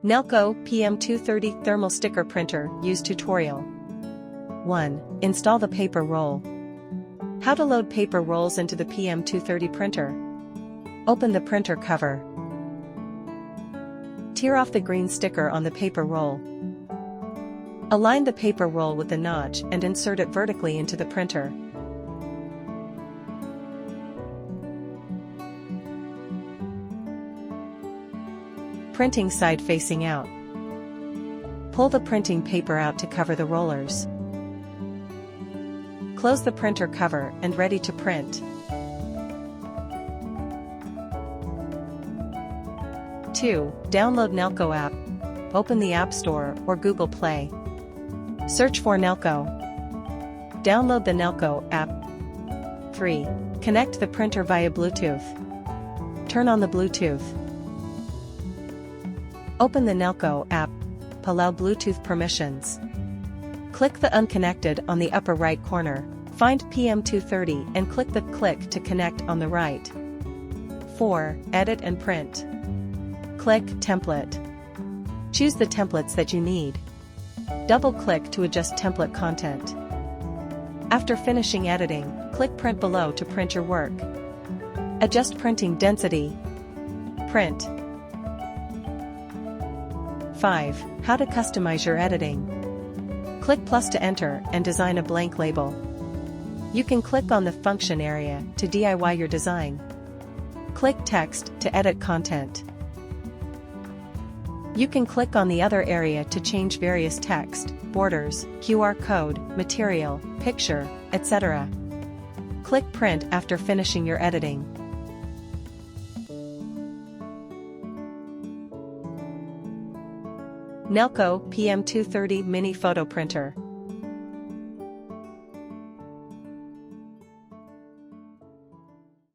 NELKO PM230 Thermal Sticker Printer Use Tutorial. 1. Install the paper roll. How to load paper rolls into the PM230 printer. Open the printer cover. Tear off the green sticker on the paper roll. Align the paper roll with the notch and insert it vertically into the printer. Printing side facing out. Pull the printing paper out to cover the rollers. Close the printer cover and ready to print. 2. Download NELKO app. Open the App Store or Google Play. Search for NELKO. Download the NELKO app. 3. Connect the printer via Bluetooth. Turn on the Bluetooth. Open the NELKO app. Allow Bluetooth permissions. Click the Unconnected on the upper right corner. Find PM230 and click the Click to connect on the right. 4. Edit and print. Click Template. Choose the templates that you need. Double-click to adjust template content. After finishing editing, click Print below to print your work. Adjust printing density. Print. 5. How to customize your editing. Click plus to enter and design a blank label. You can click on the function area to DIY your design. Click text to edit content. You can click on the other area to change various text, borders, QR code, material, picture, etc. Click print after finishing your editing. NELKO PM230 Mini Photo Printer.